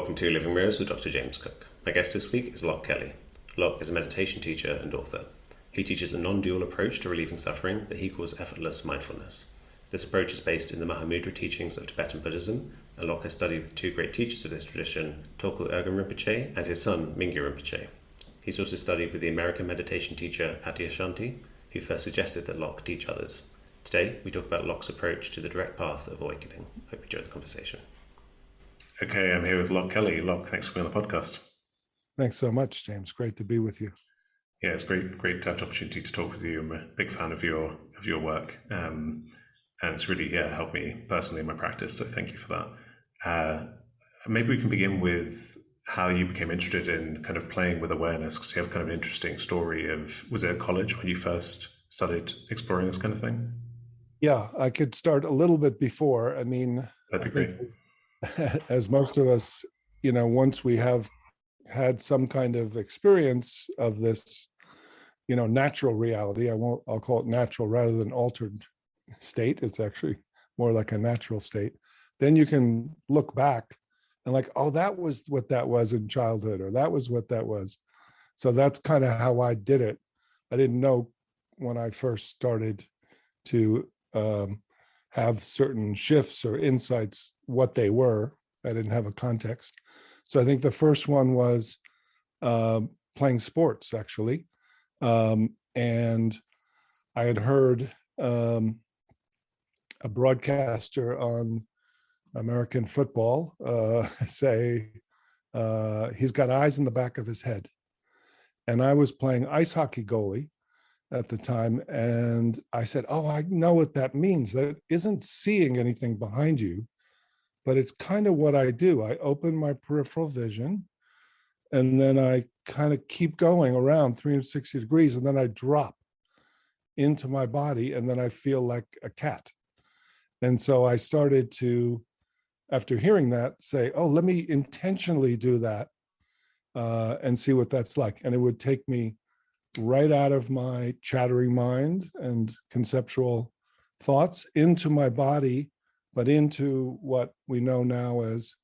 Welcome to Living Mirrors with Dr. James Cook. My guest this week is Loch Kelly. Loch is a meditation teacher and author. He teaches a non-dual approach to relieving suffering that he calls effortless mindfulness. This approach is based in the Mahamudra teachings of Tibetan Buddhism, and Loch has studied with two great teachers of this tradition, Tulku Urgyen Rinpoche and his son, Mingyur Rinpoche. He's also studied with the American meditation teacher Adyashanti, who first suggested that Loch teach others. Today, we talk about Loch's approach to the direct path of awakening. Hope you enjoy the conversation. Okay, I'm here with Loch Kelly. Loch, thanks for being on the podcast. Thanks so much, James. Great to be with you. Yeah, it's great to have the opportunity to talk with you. I'm a big fan of your work, and it's really helped me personally in my practice. So thank you for that. Maybe we can begin with how you became interested in kind of playing with awareness, because you have kind of an interesting story of, was it at college when you first started exploring this kind of thing? Yeah, I could start a little bit before. I mean, that'd be great. As most of us, once we have had some kind of experience of this, natural reality, I'll call it natural rather than altered state. It's actually more like a natural state. Then you can look back and like, oh, that was what that was in childhood, or that was what that was. So that's kind of how I did it. I didn't know when I first started to have certain shifts or insights what they were. I didn't have a context. So I think the first one was playing sports, actually. And I had heard a broadcaster on American football say he's got eyes in the back of his head. And I was playing ice hockey goalie at the time. And I said, oh, I know what that means. That isn't seeing anything behind you, but it's kind of what I do. I open my peripheral vision, and then I kind of keep going around 360 degrees, and then I drop into my body, and then I feel like a cat. And so I started to, after hearing that, say, oh, let me intentionally do that and see what that's like. And it would take me right out of my chattering mind and conceptual thoughts into my body, but into what we know now as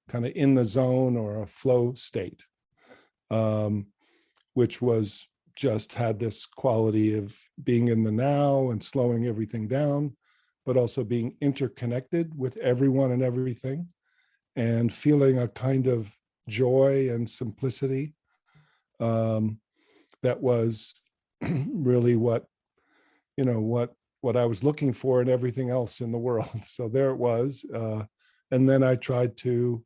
kind of in the zone or a flow state, which was just had this quality of being in the now and slowing everything down, but also being interconnected with everyone and everything, and feeling a kind of joy and simplicity that was really what I was looking for in everything else in the world. So there it was. And then I tried to,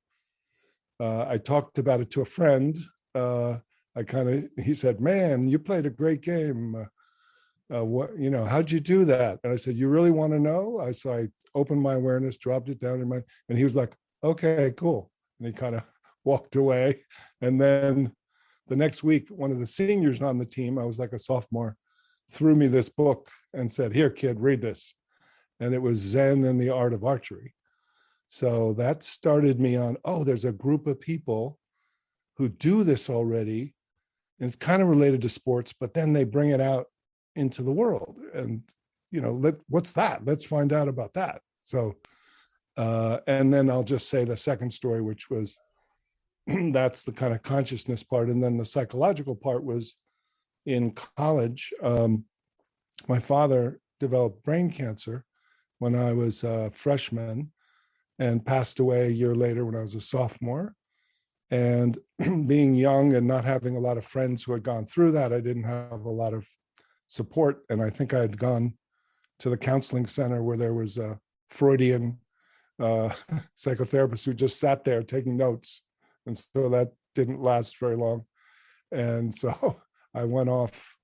I talked about it to a friend. He said, man, you played a great game. How'd you do that? And I said, you really want to know? So I opened my awareness, dropped it down and he was like, okay, cool. And he kind of walked away. And then the next week, one of the seniors on the team, I was like a sophomore, threw me this book and said, here, kid, read this. And it was Zen and the Art of Archery. So that started me on, oh, there's a group of people who do this already. And it's kind of related to sports, but then they bring it out into the world. And, what's that? Let's find out about that. So, and then I'll just say the second story, which was, that's the kind of consciousness part. And then the psychological part was in college. My father developed brain cancer when I was a freshman and passed away a year later when I was a sophomore. And being young and not having a lot of friends who had gone through that, I didn't have a lot of support. And I think I had gone to the counseling center where there was a Freudian psychotherapist who just sat there taking notes. And so that didn't last very long. And so I went off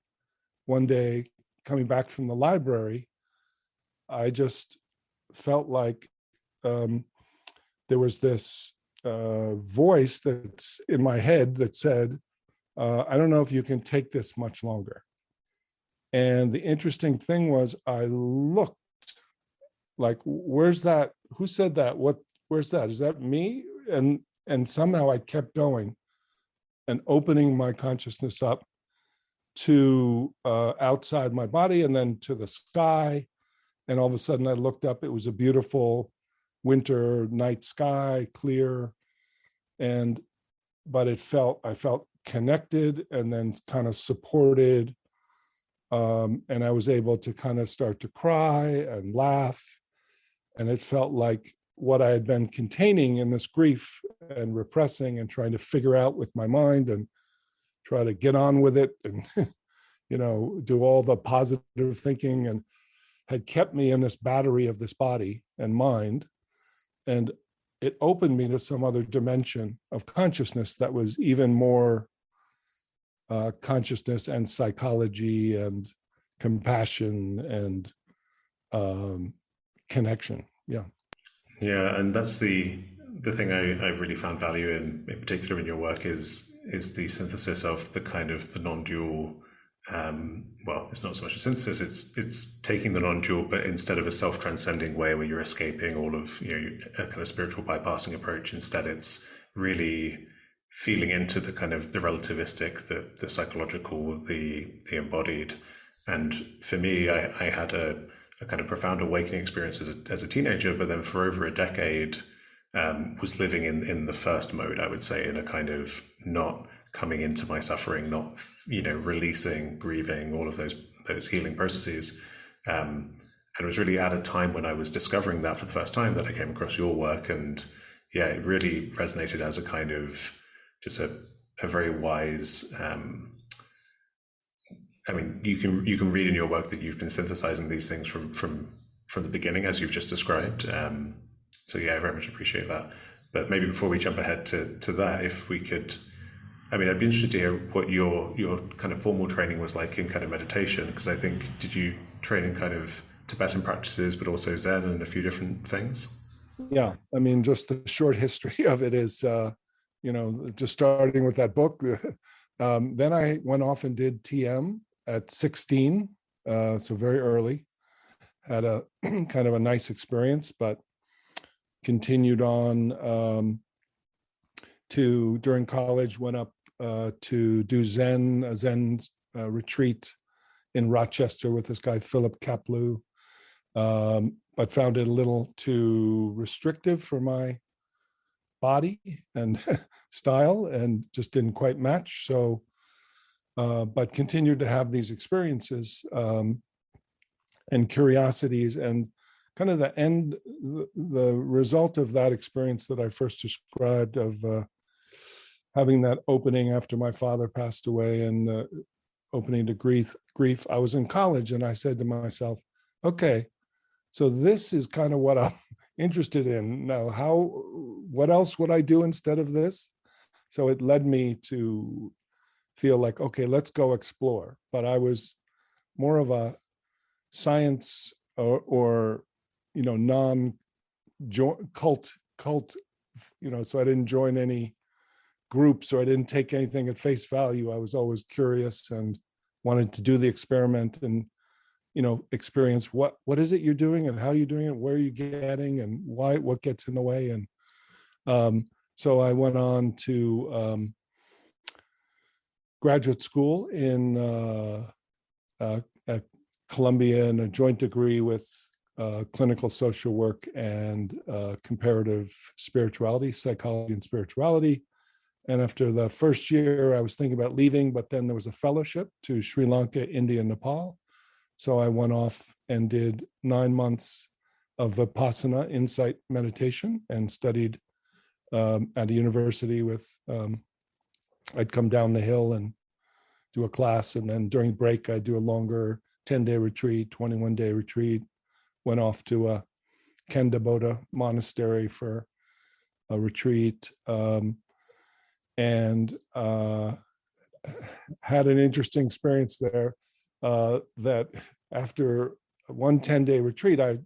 one day coming back from the library. I just felt like there was this voice that's in my head that said, I don't know if you can take this much longer. And the interesting thing was I looked like, where's that? Who said that? Where's that? Is that me? And somehow I kept going and opening my consciousness up to outside my body and then to the sky. And all of a sudden I looked up, it was a beautiful winter night sky, clear. and but I felt connected and then kind of supported, and I was able to kind of start to cry and laugh, and it felt like what I had been containing in this grief and repressing and trying to figure out with my mind and try to get on with it and do all the positive thinking, and had kept me in this battery of this body and mind. And it opened me to some other dimension of consciousness that was even more consciousness and psychology and compassion and connection. Yeah. Yeah, and that's the thing I've really found value in particular in your work is the synthesis of the kind of the non-dual. Well, it's not so much a synthesis; it's taking the non-dual, but instead of a self-transcending way where you're escaping all of a kind of spiritual bypassing approach, instead it's really feeling into the kind of the relativistic, the psychological, the embodied. And for me, I had a kind of profound awakening experience as a teenager, but then for over a decade was living in the first mode, I would say, in a kind of not coming into my suffering, not releasing, grieving, all of those healing processes. And it was really at a time when I was discovering that for the first time that I came across your work, and yeah, it really resonated as a kind of just a very wise. I mean, you can read in your work that you've been synthesizing these things from the beginning, as you've just described. So yeah, I very much appreciate that. But maybe before we jump ahead to that, if we could, I mean, I'd be interested to hear what your kind of formal training was like in kind of meditation, because I think, did you train in kind of Tibetan practices, but also Zen and a few different things? Yeah, I mean, just the short history of it is, just starting with that book. Then I went off and did TM at 16, so very early. Had a kind of a nice experience, but continued on during college, went up to do a Zen retreat in Rochester with this guy, Philip Kaplew, but found it a little too restrictive for my body and style and just didn't quite match. So, but continued to have these experiences and curiosities, and kind of the result of that experience that I first described of having that opening after my father passed away and opening to grief. I was in college and I said to myself, okay, so this is kind of what I'm interested in now. What else would I do instead of this? So it led me to feel like, okay, let's go explore. But I was more of a science or non-cult, so I didn't join any groups, or I didn't take anything at face value. I was always curious and wanted to do the experiment and experience what is it you're doing and how you're doing it, where are you getting, and why, what gets in the way. And so I went on to graduate school at Columbia in a joint degree with clinical social work and comparative spirituality, psychology and spirituality. And after the first year, I was thinking about leaving, but then there was a fellowship to Sri Lanka, India, and Nepal. So I went off and did 9 months of Vipassana insight meditation and studied at a university with, I'd come down the hill and do a class. And then during break, I'd do a longer 10-day retreat, 21-day retreat, went off to a Kenda monastery for a retreat. And had an interesting experience there that after one 10-day retreat, I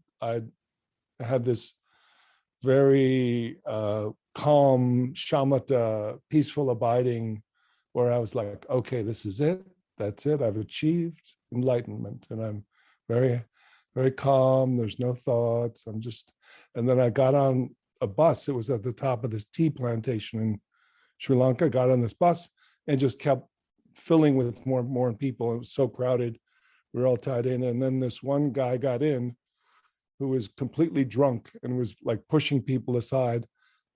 had this very calm, shamatha, peaceful abiding, where I was like, okay, this is it. That's it. I've achieved enlightenment. And I'm very, very calm. There's no thoughts. And then I got on a bus. It was at the top of this tea plantation in Sri Lanka, got on this bus and just kept filling with more and more people. It was so crowded. We were all tied in. And then this one guy got in who was completely drunk and was like pushing people aside.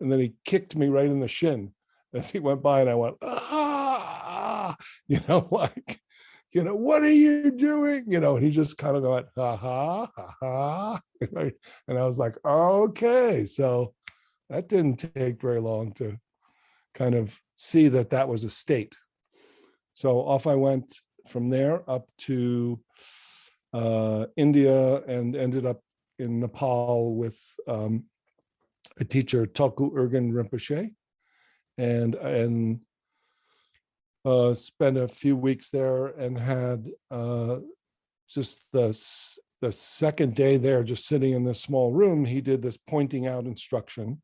and then he kicked me right in the shin as he went by, and I went, ah, like, what are you doing? And he just kind of went, ha ha, ha ha. And I was like, okay. So that didn't take very long to kind of see that that was a state. So off I went from there up to India, and ended up in Nepal with a teacher, Tulku Urgyen Rinpoche, and spent a few weeks there, and had just the second day there, just sitting in this small room, he did this pointing out instruction,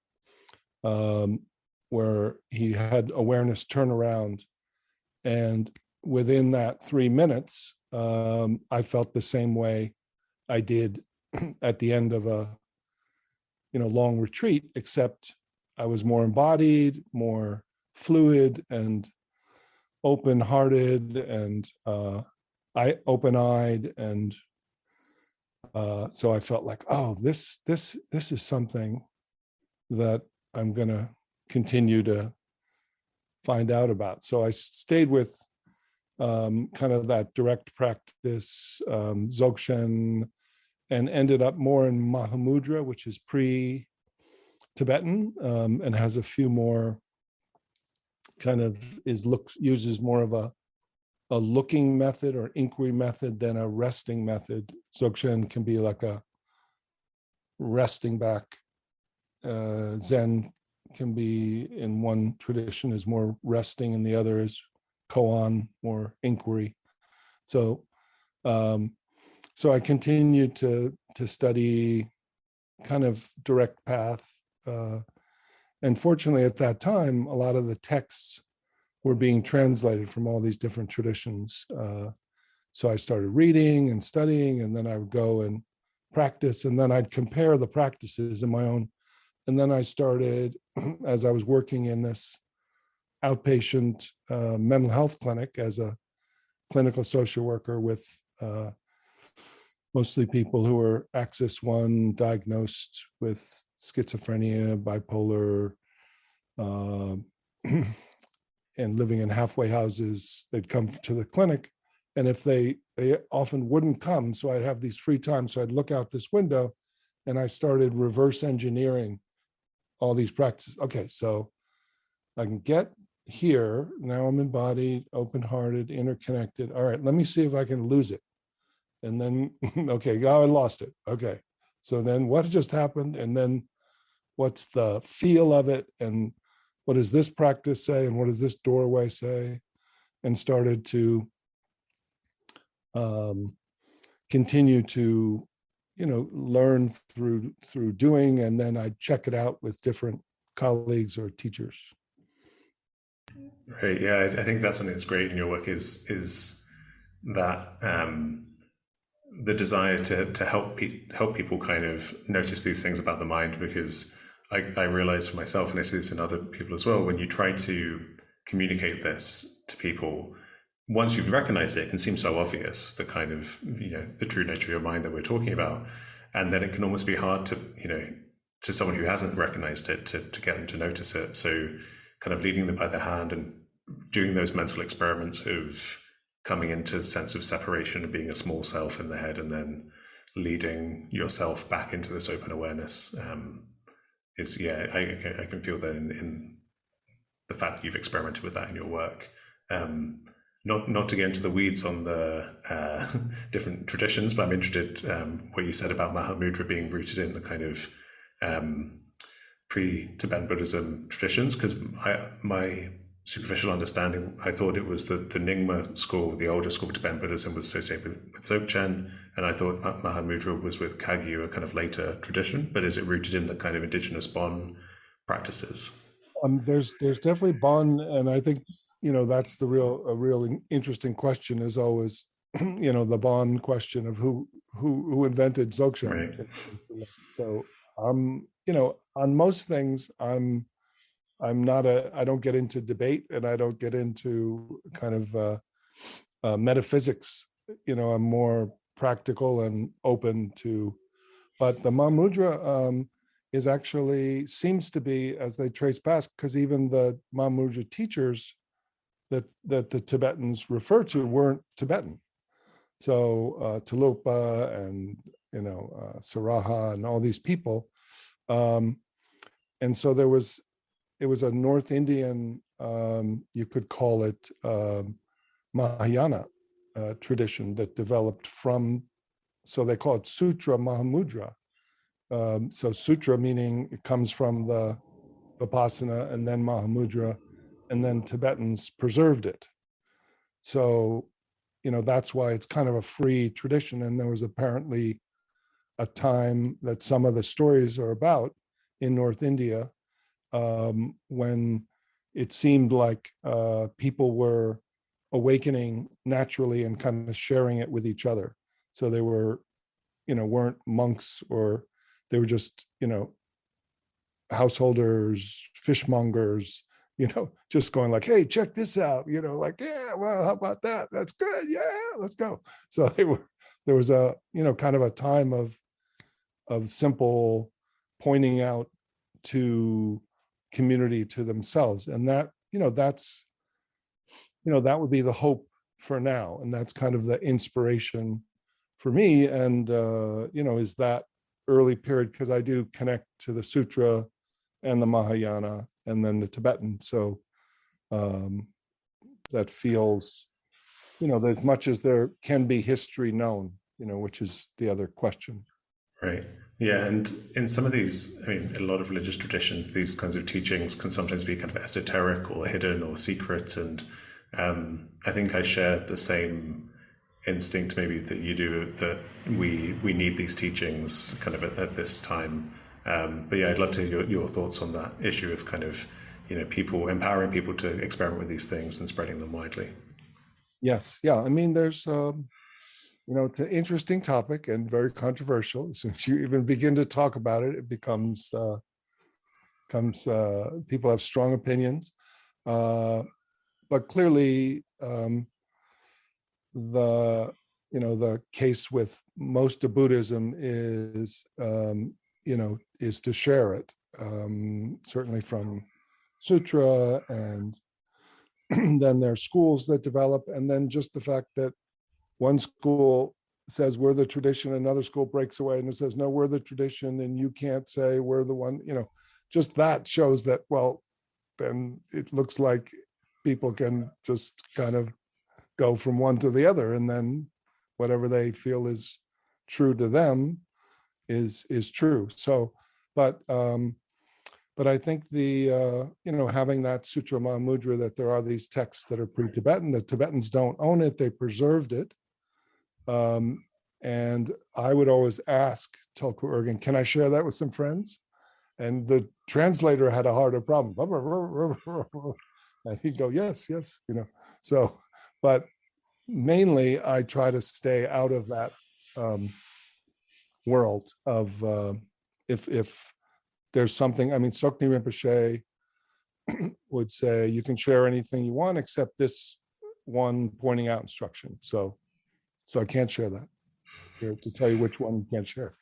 where he had awareness turn around. And within that 3 minutes, I felt the same way I did at the end of a long retreat, except I was more embodied, more fluid, and open-hearted, and open-eyed, and so I felt like, oh, this is something that I'm going to continue to find out about. So I stayed with kind of that direct practice, Dzogchen, and ended up more in Mahamudra, which is pre-Tibetan, and has a few more kind of uses more of a looking method or inquiry method than a resting method. Dzogchen can be like a resting back. Zen can be, in one tradition, is more resting, and the other is koan, more inquiry. So I continued to study kind of direct path. And fortunately at that time, a lot of the texts were being translated from all these different traditions. So I started reading and studying, and then I would go and practice, and then I'd compare the practices in my own. And then I started, as I was working in this outpatient mental health clinic as a clinical social worker with mostly people who were Axis 1 diagnosed with schizophrenia, bipolar, and living in halfway houses. They'd come to the clinic, and if they often wouldn't come, so I'd have these free time, so I'd look out this window, and I started reverse engineering all these practices. Okay, so I can get here, now I'm embodied, open-hearted, interconnected. All right, let me see if I can lose it. And then, okay, I lost it. Okay, so then what just happened? And then what's the feel of it? And what does this practice say? And what does this doorway say? And started to continue to, learn through doing, and then I'd check it out with different colleagues or teachers. Right. Yeah, I think that's something that's great in your work is that the desire to help people kind of notice these things about the mind, because I realized for myself, and I see this in other people as well, when you try to communicate this to people, once you've recognized it, it can seem so obvious, the kind of, the true nature of your mind that we're talking about. And then it can almost be hard to, to someone who hasn't recognized it, to get them to notice it. So kind of leading them by the hand and doing those mental experiments of coming into a sense of separation and being a small self in the head, and then leading yourself back into this open awareness is, I can feel that in the fact that you've experimented with that in your work. Not to get into the weeds on the different traditions, but I'm interested what you said about Mahamudra being rooted in the kind of pre-Tibetan Buddhism traditions, because my superficial understanding, I thought it was the Nyingma school, the older school of Tibetan Buddhism, was associated with Dzogchen, and I thought Mahamudra was with Kagyu, a kind of later tradition. But is it rooted in the kind of indigenous Bon practices? There's definitely Bon, and I think that's a real interesting question, is always the Bon question of who invented Dzogchen. Right. So on most things I don't get into debate, and I don't get into kind of metaphysics. I'm more practical and open to, but the Mahamudra, is actually seems to be, as they trace past, because even the Mahamudra teachers that the Tibetans refer to weren't Tibetan. So Talopa and Saraha and all these people, and so it was a North Indian, you could call it Mahayana tradition that developed from, so they call it Sutra Mahamudra. So Sutra meaning it comes from the Vipassana and then Mahamudra, and then Tibetans preserved it. So, that's why it's kind of a free tradition. And there was apparently a time that some of the stories are about in North India, when it seemed like people were awakening naturally and kind of sharing it with each other. So they were, weren't monks, or they were just, householders, fishmongers, just going like, hey, check this out, like, yeah, well, how about that? That's good. Yeah, let's go. So there was a, kind of a time of simple pointing out to community, to themselves. And that, that's, that would be the hope for now. And that's kind of the inspiration for me. And, is that early period, because I do connect to the Sutra and the Mahayana and then the Tibetan. So that feels, as much as there can be history known, which is the other question. Right. Yeah. And in some of these, a lot of religious traditions, these kinds of teachings can sometimes be kind of esoteric or hidden or secret. And I think I share the same instinct maybe that you do, that we need these teachings kind of at this time. But yeah, I'd love to hear your thoughts on that issue of kind of, people, empowering people to experiment with these things and spreading them widely. Yes. Yeah. There's, it's an interesting topic and very controversial. As soon as you even begin to talk about it, it becomes, people have strong opinions. But clearly, the case with most of Buddhism is, is to share it, certainly from Sutra, and then there are schools that develop, and then just the fact that one school says we're the tradition, another school breaks away and it says, no, we're the tradition, and you can't say we're the one, just that shows that, well, then it looks like people can just kind of go from one to the other, and then whatever they feel is true to them is true. So, but I think the, having that Sutra Mahamudra, that there are these texts that are pre-Tibetan, the Tibetans don't own it, they preserved it. And I would always ask Tulku Urgyen, can I share that with some friends? And the translator had a harder problem. And he'd go, yes, so, but mainly I try to stay out of that world of, if there's something, Sokni Rinpoche would say, you can share anything you want except this one pointing out instruction. So I can't share that here to tell you which one you can't share.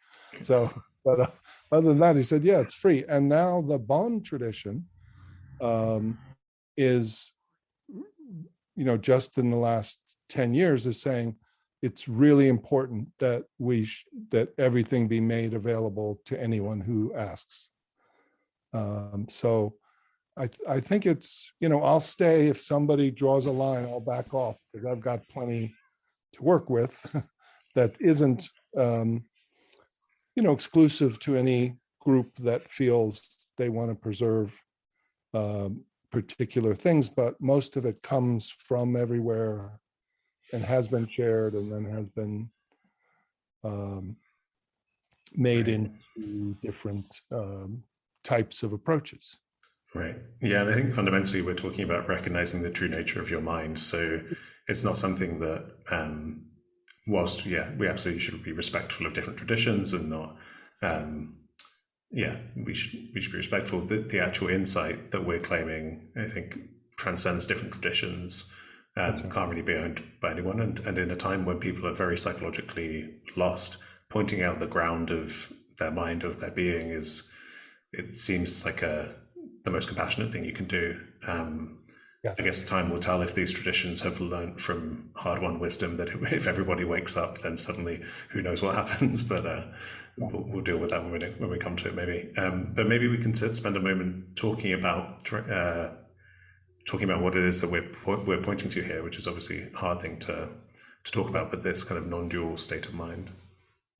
So, but other than that, he said, yeah, it's free. And now the Bon tradition is, just in the last 10 years is saying it's really important that that everything be made available to anyone who asks. So I think it's, I'll stay if somebody draws a line, I'll back off because I've got plenty to work with that isn't, exclusive to any group that feels they want to preserve particular things, but most of it comes from everywhere and has been shared and then has been made into different types of approaches. Right. Yeah. And I think fundamentally we're talking about recognizing the true nature of your mind. So it's not something that, whilst, we absolutely should be respectful of different traditions and not, we should be respectful. The actual insight that we're claiming, I think, transcends different traditions, can't really be owned by anyone. And in a time when people are very psychologically lost, pointing out the ground of their mind, of their being, is it seems like the most compassionate thing you can do. Yes. I guess time will tell if these traditions have learned from hard-won wisdom that if everybody wakes up, then suddenly who knows what happens. But we'll deal with that when we come to it, maybe. But maybe we can spend a moment talking about what it is that we're pointing to here, which is obviously a hard thing to talk about, but this kind of non-dual state of mind.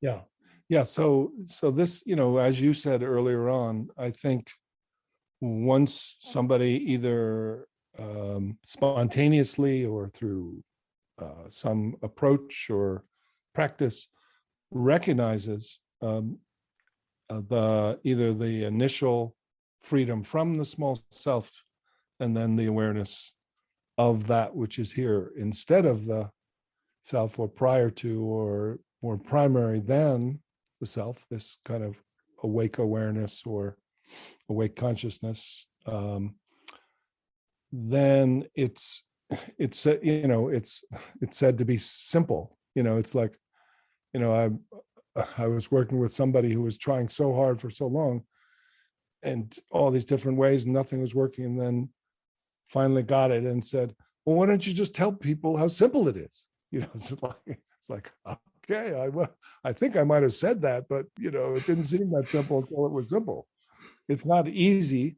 Yeah. Yeah. So this, as you said earlier on, I think once somebody either spontaneously or through some approach or practice recognizes either the initial freedom from the small self and then the awareness of that which is here instead of the self, or prior to, or more primary than the self, this kind of awake awareness or awake consciousness, then it's said to be simple. It's like, I was working with somebody who was trying so hard for so long and all these different ways and nothing was working, and then finally got it and said, well, why don't you just tell people how simple it is? It's like okay, I think I might have said that, but it didn't seem that simple until it was simple. It's not easy,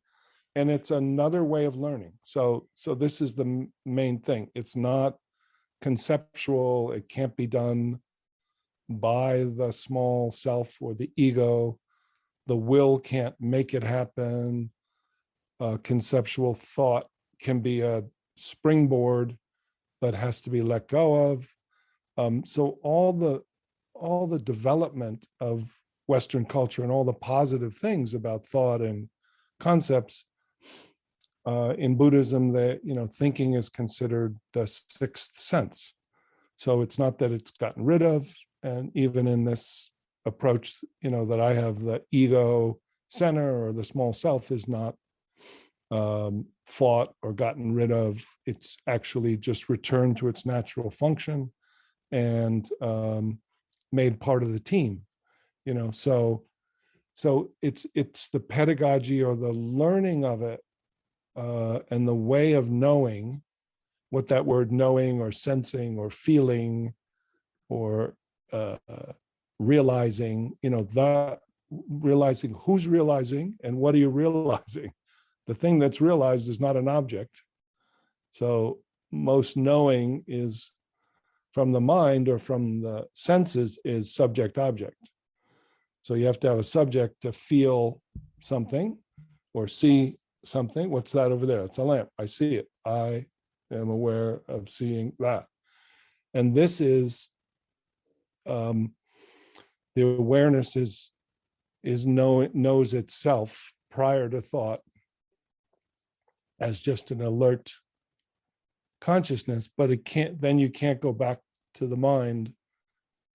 and it's another way of learning. So this is the main thing. It's not conceptual. It can't be done by the small self or the ego. The will can't make it happen. Conceptual thought can be a springboard, but has to be let go of. So all the development of Western culture and all the positive things about thought and concepts in Buddhism, that thinking is considered the sixth sense. So it's not that it's gotten rid of, and even in this approach, that I have, the ego center or the small self is not fought or gotten rid of. It's actually just returned to its natural function and made part of the team. So it's the pedagogy or the learning of it, and the way of knowing what that word knowing or sensing or feeling or realizing, that realizing who's realizing and what are you realizing. The thing that's realized is not an object. So most knowing is from the mind or from the senses is subject object. So you have to have a subject to feel something or see something. What's that over there? It's a lamp. I see it. I am aware of seeing that. And this is the awareness knows itself prior to thought as just an alert consciousness, but you can't go back to the mind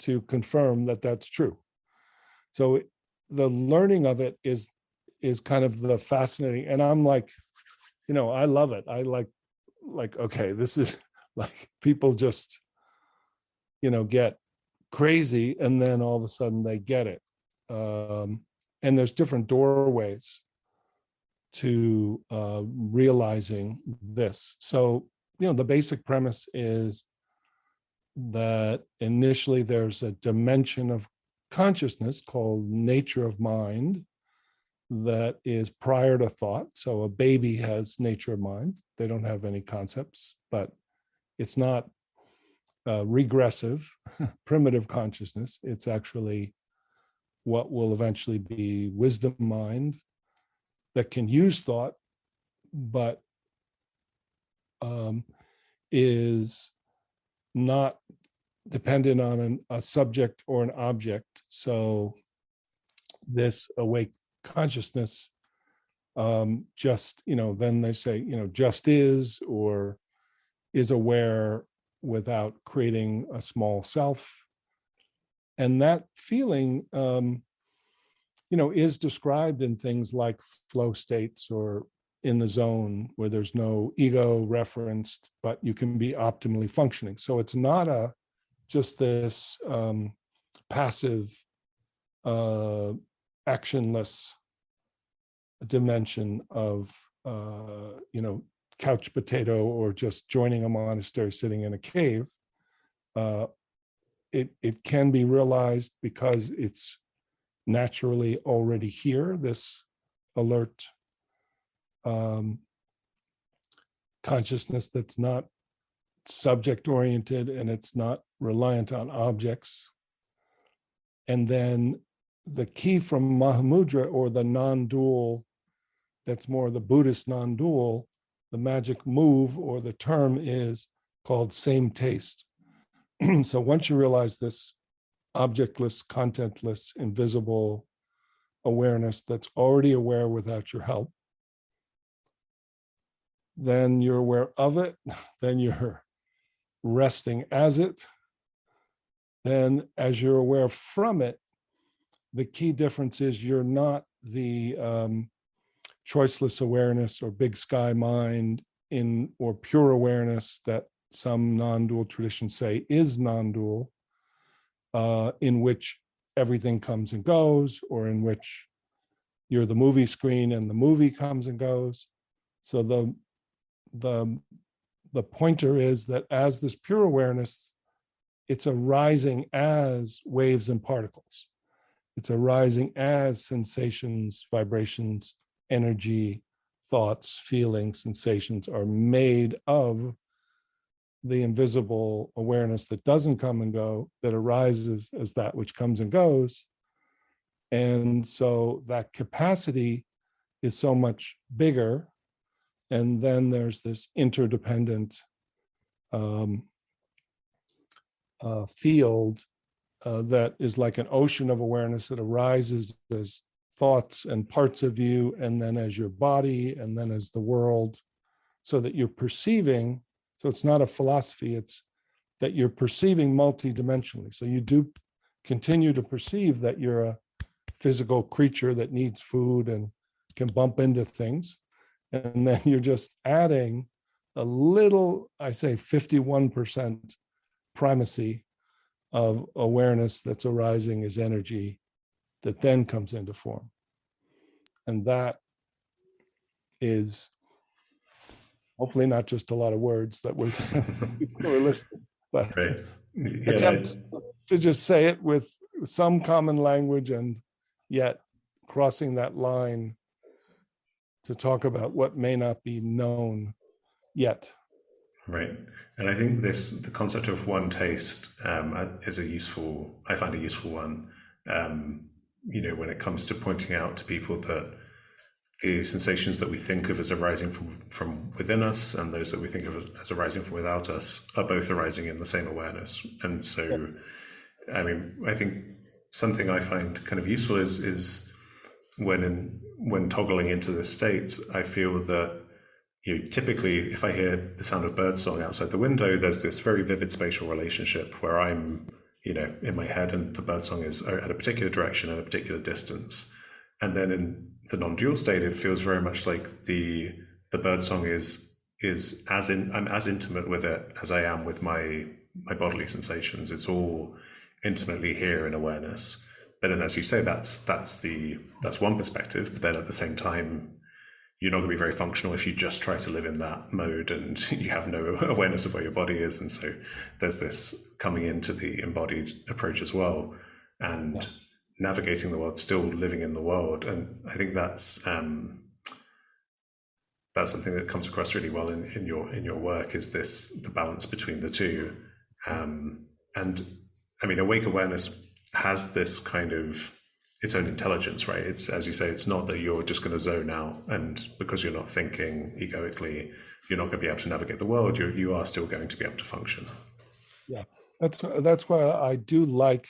to confirm that that's true. So the learning of it is kind of the fascinating, and I'm like, I love it. I like, okay, this is like people just, get crazy and then all of a sudden they get it. And there's different doorways to realizing this. So, the basic premise is that initially there's a dimension of consciousness called nature of mind that is prior to thought. So a baby has nature of mind. They don't have any concepts, but it's not regressive, primitive consciousness. It's actually what will eventually be wisdom mind that can use thought, but is not dependent on a subject or an object. So this awake consciousness just, then they say, just is, or is aware without creating a small self. And that feeling, is described in things like flow states or in the zone where there's no ego referenced, but you can be optimally functioning. So it's not just this passive, actionless dimension of, couch potato or just joining a monastery, sitting in a cave. It can be realized because it's naturally already here, this alert consciousness that's not subject oriented and it's not reliant on objects. And then the key from Mahamudra, or the non-dual, that's more the Buddhist non-dual, the magic move or the term is called same taste. So once you realize this objectless, contentless, invisible awareness that's already aware without your help, then you're aware of it, then you're resting as it, then as you're aware from it, the key difference is you're not the choiceless awareness or big sky mind or pure awareness that some non-dual traditions say is non-dual, in which everything comes and goes, or in which you're the movie screen and the movie comes and goes. So the pointer is that as this pure awareness, it's arising as waves and particles. It's arising as sensations, vibrations, energy, thoughts, feelings, sensations are made of the invisible awareness that doesn't come and go, that arises as that which comes and goes. And so that capacity is so much bigger. And then there's this interdependent field that is like an ocean of awareness that arises as thoughts and parts of you, and then as your body, and then as the world, so that you're perceiving. So it's not a philosophy, it's that you're perceiving multidimensionally. So you do continue to perceive that you're a physical creature that needs food and can bump into things. And then you're just adding a little, I say 51% primacy of awareness that's arising as energy that then comes into form. And that is hopefully not just a lot of words that we're listening, but Right. attempt to just say it with some common language, and yet crossing that line to talk about what may not be known yet. Right. And I think the concept of one taste is I find a useful one, when it comes to pointing out to people that the sensations that we think of as arising from within us and those that we think of as arising from without us are both arising in the same awareness. And so, I think something I find kind of useful is when toggling into this state, I feel that typically if I hear the sound of birdsong outside the window, there's this very vivid spatial relationship where I'm, in my head, and the birdsong is at a particular direction and a particular distance. And then in the non-dual state, it feels very much like the birdsong I'm as intimate with it as I am with my bodily sensations. It's all intimately here in awareness. But then, as you say, that's one perspective. But then at the same time, you're not going to be very functional if you just try to live in that mode and you have no awareness of where your body is. And so there's this coming into the embodied approach as well, and navigating the world, still living in the world. And I think that's something that comes across really well in your work, is the balance between the two. And awake awareness has this kind of its own intelligence, right? It's, as you say, it's not that you're just going to zone out, and because you're not thinking egoically, you're not going to be able to navigate the world. You are still going to be able to function. Yeah, that's why I do like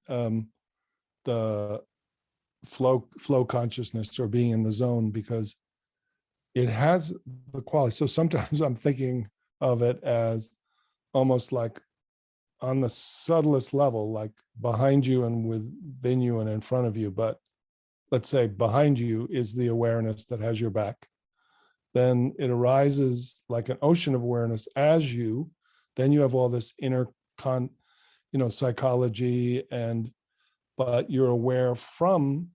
the flow consciousness, or being in the zone, because it has the quality. So sometimes I'm thinking of it as almost like on the subtlest level, like behind you and within you and in front of you. But let's say behind you is the awareness that has your back. Then it arises like an ocean of awareness as you. Then you have all this inner psychology, but you're aware from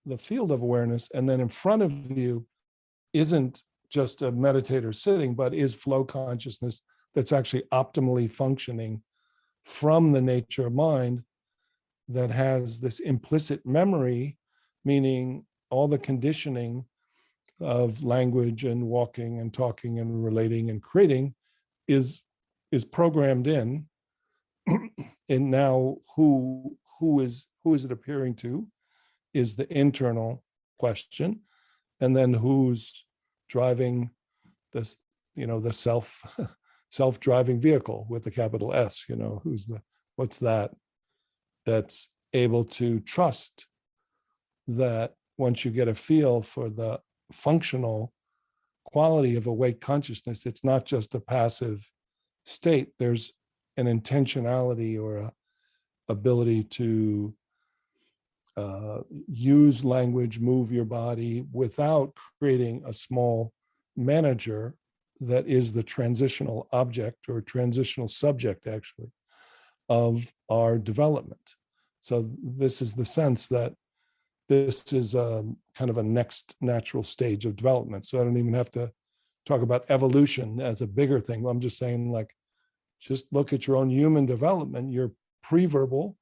the field of awareness, and then in front of you isn't just a meditator sitting, but is flow consciousness that's actually optimally functioning from the nature of mind, that has this implicit memory, meaning all the conditioning of language and walking and talking and relating and creating is programmed in. And now who is it appearing to is the internal question, and then who's driving this, the self-driving vehicle with the capital S, what's that's able to trust that once you get a feel for the functional quality of awake consciousness, it's not just a passive state. There's an intentionality or a ability to use language, move your body without creating a small manager that is the transitional object or transitional subject, actually, of our development. So this is the sense that this is a kind of a next natural stage of development. So I don't even have to talk about evolution as a bigger thing. I'm just saying, like, just look at your own human development. You're pre-verbal,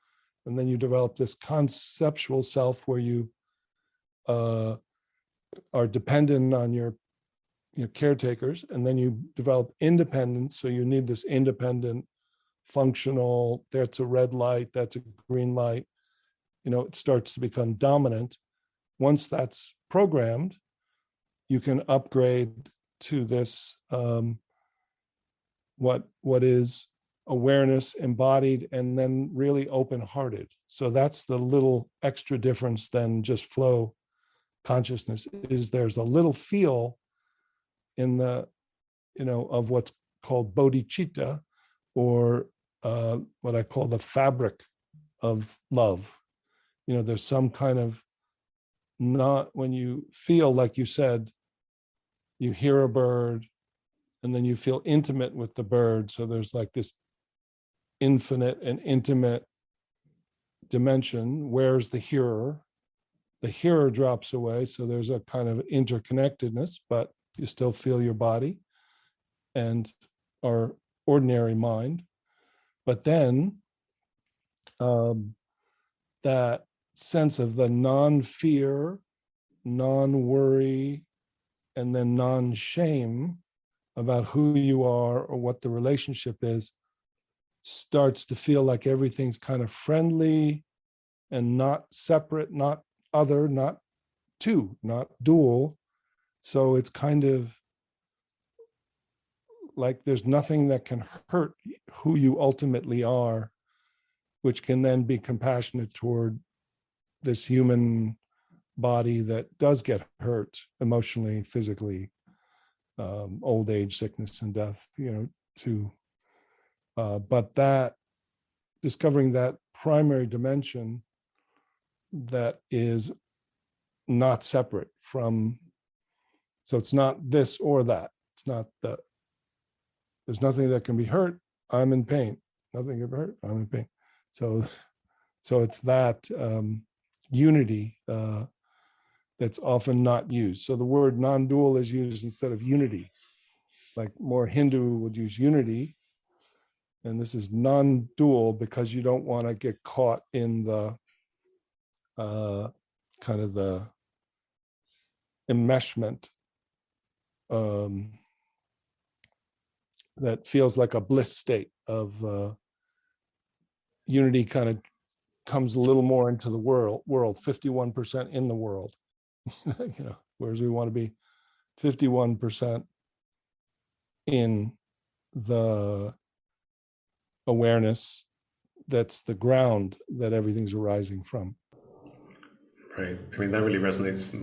and then you develop this conceptual self where you are dependent on your caretakers, and then you develop independence. So you need this independent, functional, that's a red light, that's a green light. It starts to become dominant. Once that's programmed, you can upgrade to this, what is awareness embodied and then really open-hearted. So that's the little extra difference than just flow consciousness, is there's a little feel in the, of what's called bodhicitta, or what I call the fabric of love. There's some kind of, not when you feel, like you said, you hear a bird and then you feel intimate with the bird. So there's like this infinite and intimate dimension. Where's the hearer? The hearer drops away. So there's a kind of interconnectedness, but you still feel your body and our ordinary mind. But then that sense of the non-fear, non-worry, and then non-shame about who you are or what the relationship is, starts to feel like everything's kind of friendly and not separate, not other, not two, not dual. So it's kind of like there's nothing that can hurt who you ultimately are, which can then be compassionate toward this human body that does get hurt emotionally, physically, old age, sickness, and death, but that discovering that primary dimension that is not separate from, so it's not this or that. It's not that there's nothing that can be hurt. I'm in pain. Nothing can be hurt. I'm in pain. So it's that unity that's often not used. So the word non-dual is used instead of unity. Like more Hindu would use unity, and this is non-dual because you don't want to get caught in the kind of the enmeshment that feels like a bliss state of unity. Kind of comes a little more into the world 51% in the world, whereas we want to be 51% in the awareness that's the ground that everything's arising from. Right. I mean, that really resonates.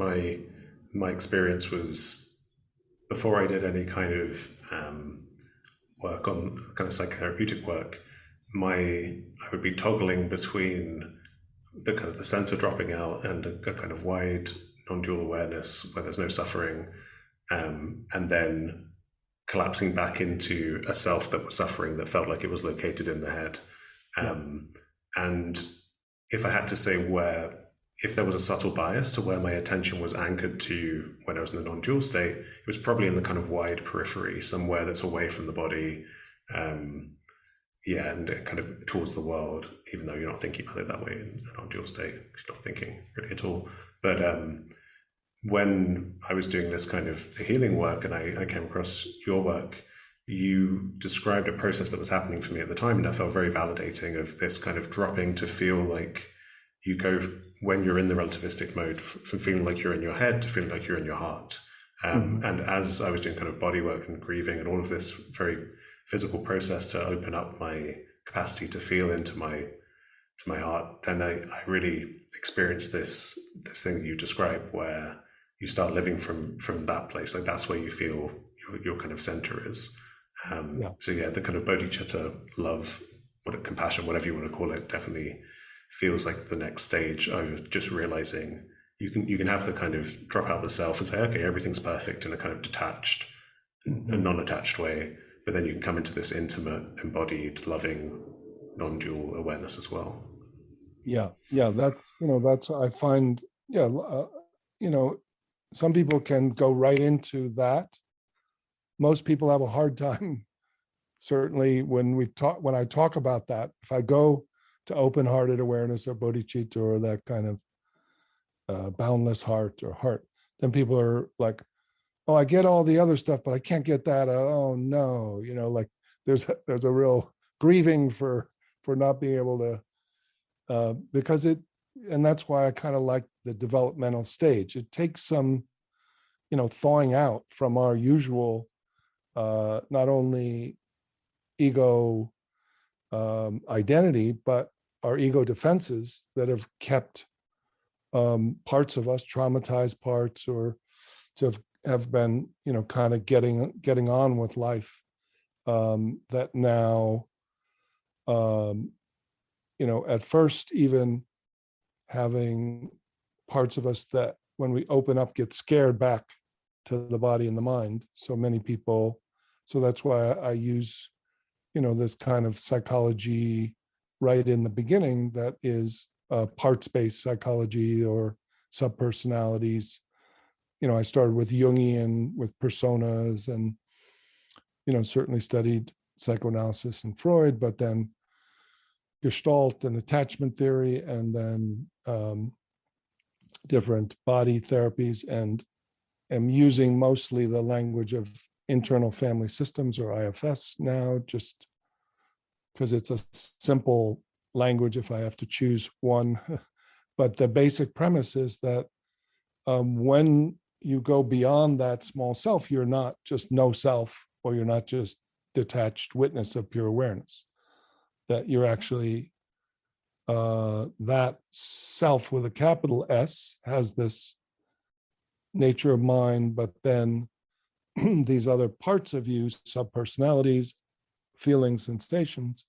My experience was, before I did any kind of work on kind of psychotherapeutic work, I would be toggling between the kind of the center dropping out and a kind of wide non-dual awareness where there's no suffering, and then collapsing back into a self that was suffering, that felt like it was located in the head. And if I had to say where if there was a subtle bias to where my attention was anchored to when I was in the non-dual state, it was probably in the kind of wide periphery, somewhere that's away from the body, and kind of towards the world, even though you're not thinking about it that way in a non-dual state, you're not thinking really at all. But when I was doing this kind of healing work and I came across your work, you described a process that was happening for me at the time, and I felt very validating of this kind of dropping to feel like you go, when you're in the relativistic mode, from feeling like you're in your head to feeling like you're in your heart. And as I was doing kind of body work and grieving and all of this very physical process to open up my capacity to feel into my heart, then I really experienced this thing that you describe, where you start living from that place. Like that's where you feel your kind of center is. So yeah, the kind of bodhicitta, love, compassion, whatever you want to call it, definitely feels like the next stage of just realizing you can have the kind of drop out of the self and say, okay, everything's perfect in a kind of detached, a non-attached way, but then you can come into this intimate, embodied, loving, non-dual awareness as well. Yeah, that's I find. Some people can go right into that. Most people have a hard time. Certainly, when I talk about that, if I go to open-hearted awareness or bodhicitta or that kind of boundless heart or heart, then people are like, "Oh, I get all the other stuff, but I can't get that." Oh no, like there's a real grieving for not being able to, because and that's why I kind of like the developmental stage. It takes some, thawing out from our usual, not only ego identity, but our ego defenses that have kept parts of us, traumatized parts, or to have been, kind of getting on with life, that now, at first, even having parts of us that when we open up get scared back to the body and the mind. So many people, so that's why I use, this kind of psychology right in the beginning, that is parts-based psychology or subpersonalities. I started with Jungian, with personas, and, certainly studied psychoanalysis and Freud, but then Gestalt and attachment theory, and then different body therapies, and am using mostly the language of internal family systems, or IFS now, just because it's a simple language if I have to choose one. But the basic premise is that when you go beyond that small self, you're not just no self, or you're not just detached witness of pure awareness, that you're actually that self with a capital S has this nature of mind, but then these other parts of you, subpersonalities, feelings, sensations,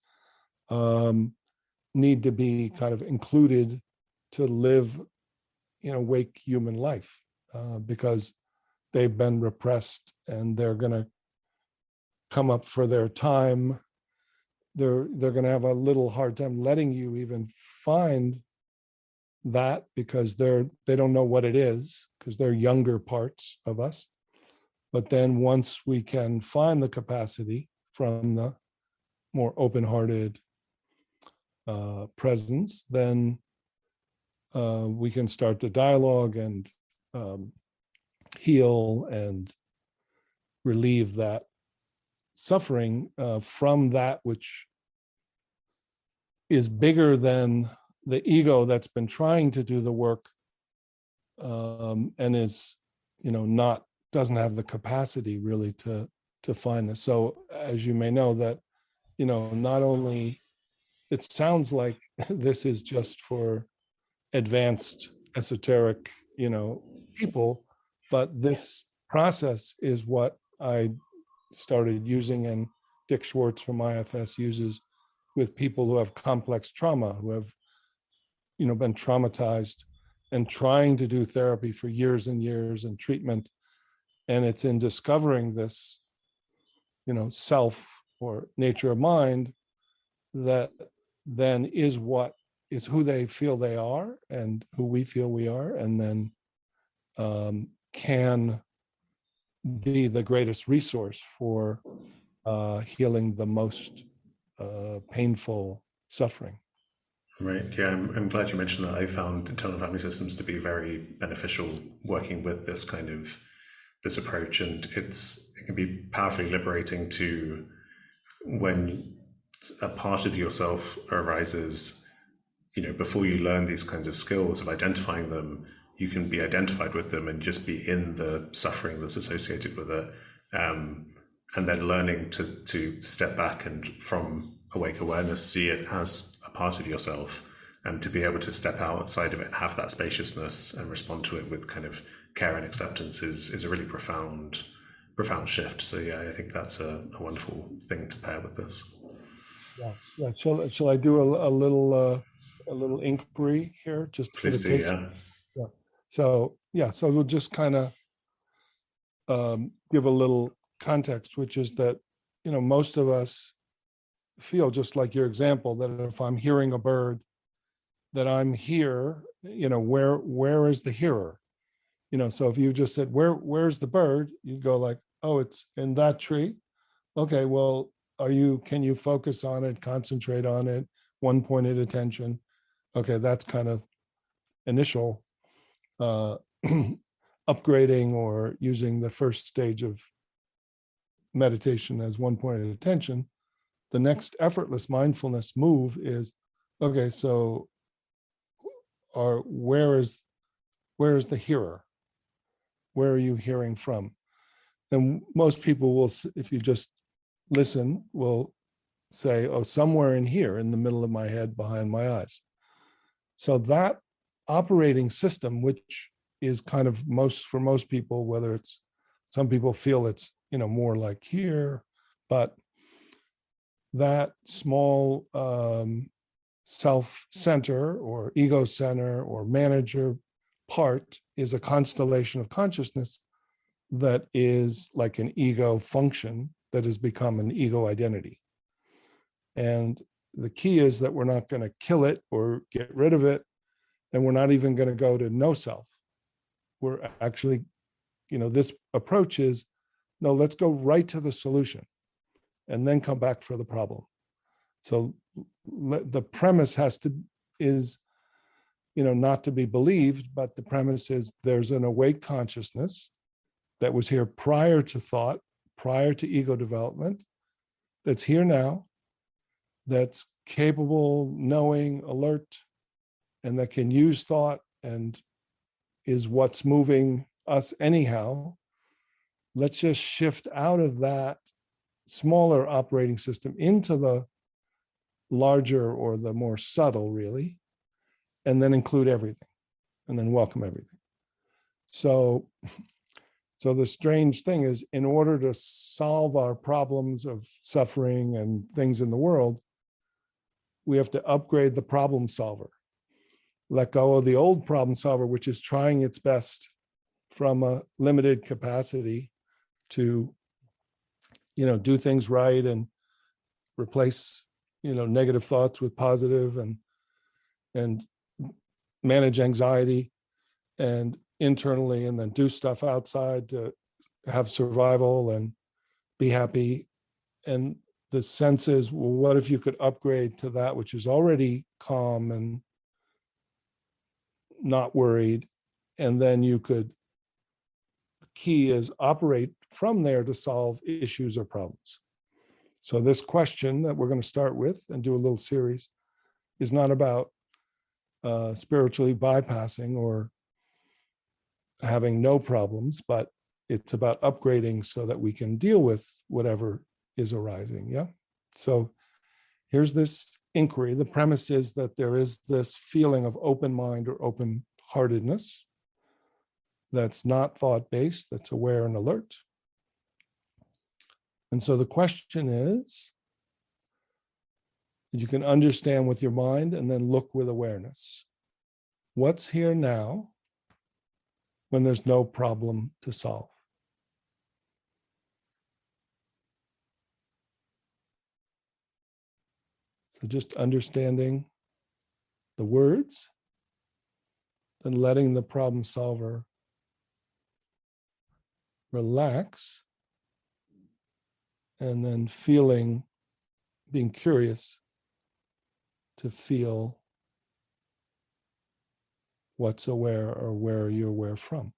need to be kind of included to live, wake human life, because they've been repressed and they're going to come up for their time. They're going to have a little hard time letting you even find that, because they don't know what it is, because they're younger parts of us. But then once we can find the capacity from the more open-hearted presence, then we can start the dialogue and heal and relieve that suffering from that which is bigger than the ego that's been trying to do the work, and is, doesn't have the capacity really to find this. So as you may know, that, not only it sounds like this is just for advanced esoteric, people, but this process is what I started using, and Dick Schwartz from IFS uses with people who have complex trauma, who have, been traumatized and trying to do therapy for years and years and treatment. And it's in discovering this, self or nature of mind that then is what is who they feel they are and who we feel we are, and then can be the greatest resource for healing the most painful suffering. Right. Yeah, I'm glad you mentioned that. I found internal family systems to be very beneficial working with this kind of this approach, and it can be powerfully liberating to when a part of yourself arises. Before you learn these kinds of skills of identifying them, you can be identified with them and just be in the suffering that's associated with it, and then learning to step back and from awake awareness see it as a part of yourself, and to be able to step outside of it and have that spaciousness and respond to it with kind of care and acceptance is a really profound shift. So yeah, I think that's a wonderful thing to pair with this. Yeah. Shall I do a little inquiry here just to get Please a do, taste? yeah. So we'll just kind of give a little context, which is that most of us feel, just like your example, that if I'm hearing a bird, that I'm here. Where is the hearer? So if you just said where's the bird, you'd go like, oh, it's in that tree. Okay, well, can you focus on it, concentrate on it, one-pointed attention? Okay, that's kind of initial upgrading or using the first stage of meditation as one-pointed attention. The next effortless mindfulness move is, okay, so where is the hearer? Where are you hearing from? And most people will, if you just listen, will say, oh, somewhere in here, in the middle of my head, behind my eyes. So that operating system, which is kind of for most people, whether it's, some people feel it's, more like here, but that small self-center or ego center or manager part is a constellation of consciousness that is like an ego function that has become an ego identity. And the key is that we're not going to kill it or get rid of it. And we're not even going to go to no self. We're actually, this approach is, no, let's go right to the solution and then come back for the problem. So the premise is not to be believed, but the premise is there's an awake consciousness that was here prior to thought, prior to ego development, that's here now, that's capable, knowing, alert, and that can use thought and is what's moving us anyhow. Let's just shift out of that smaller operating system into the larger or the more subtle, really, and then include everything and then welcome everything. So the strange thing is, in order to solve our problems of suffering and things in the world, we have to upgrade the problem solver, let go of the old problem solver, which is trying its best from a limited capacity to, do things right and replace, negative thoughts with positive, and manage anxiety and internally, and then do stuff outside to have survival and be happy. And the sense is, well, what if you could upgrade to that which is already calm and not worried, and then you could, the key is operate from there to solve issues or problems. So this question that we're going to start with and do a little series is not about spiritually bypassing or having no problems, but it's about upgrading so that we can deal with whatever is arising. Yeah. So here's this inquiry. The premise is that there is this feeling of open mind or open heartedness that's not thought-based, that's aware and alert. And so the question is, you can understand with your mind and then look with awareness. What's here now when there's no problem to solve? So just understanding the words, then letting the problem solver relax, and then being curious to feel what's aware or where you're aware from.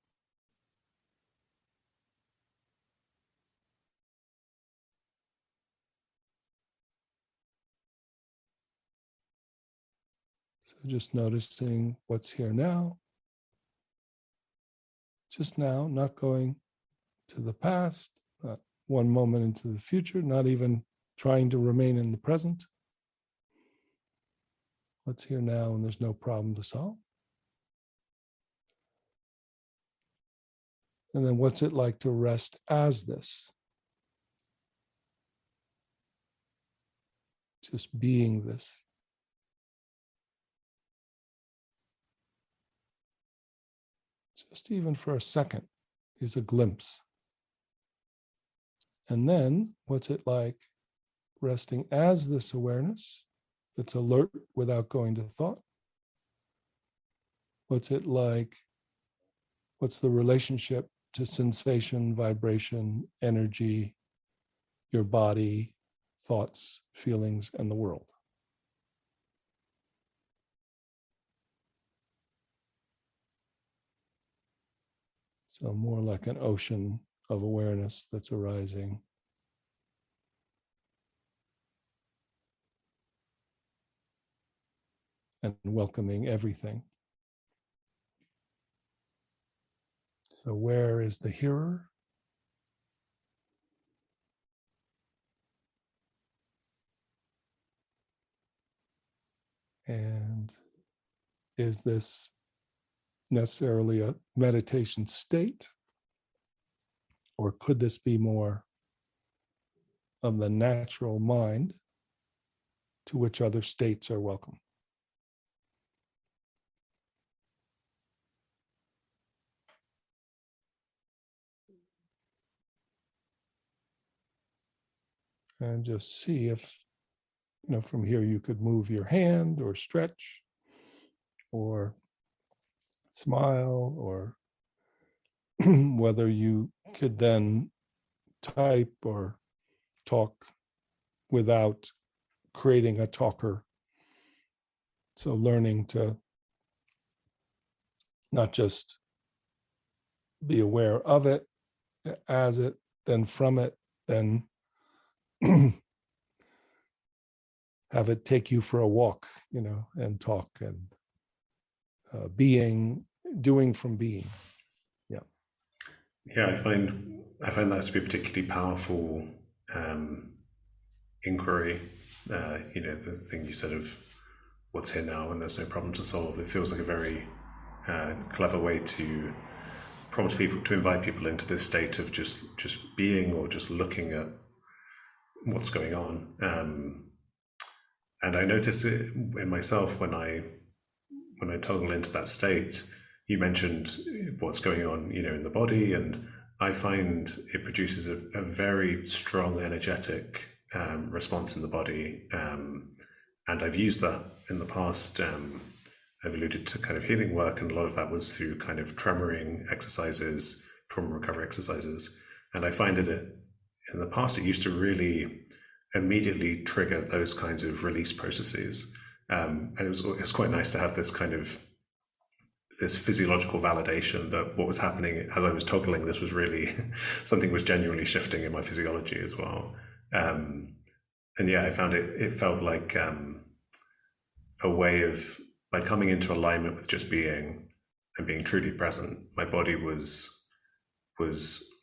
So just noticing what's here now, just now, not going to the past, not one moment into the future, not even trying to remain in the present. What's here now, and there's no problem to solve. And then what's it like to rest as this? Just being this. Just even for a second is a glimpse. And then what's it like resting as this awareness that's alert without going to thought? What's it like? What's the relationship to sensation, vibration, energy, your body, thoughts, feelings, and the world? So more like an ocean of awareness that's arising. And welcoming everything. So where is the hearer? And is this necessarily a meditation state? Or could this be more of the natural mind to which other states are welcome? And just see if, from here you could move your hand or stretch or smile, or whether you could then type or talk without creating a talker. So learning to not just be aware of it, as it, then from it, then have it take you for a walk, and talk, and doing from being. Yeah. Yeah, I find that to be a particularly powerful inquiry. The thing you said of what's here now and there's no problem to solve. It feels like a very clever way to prompt people, to invite people into this state of just being, or just looking at what's going on. And I notice it in myself when I toggle into that state. You mentioned what's going on, in the body, and I find it produces a very strong energetic response in the body. And I've used that in the past. I've alluded to kind of healing work, and a lot of that was through kind of tremoring exercises, trauma recovery exercises. And I find that in the past, it used to really immediately trigger those kinds of release processes. And it was quite nice to have this kind of this physiological validation that what was happening as I was toggling this was really something was genuinely shifting in my physiology as well. And yeah, I found it felt like a way of, by coming into alignment with just being and being truly present, my body was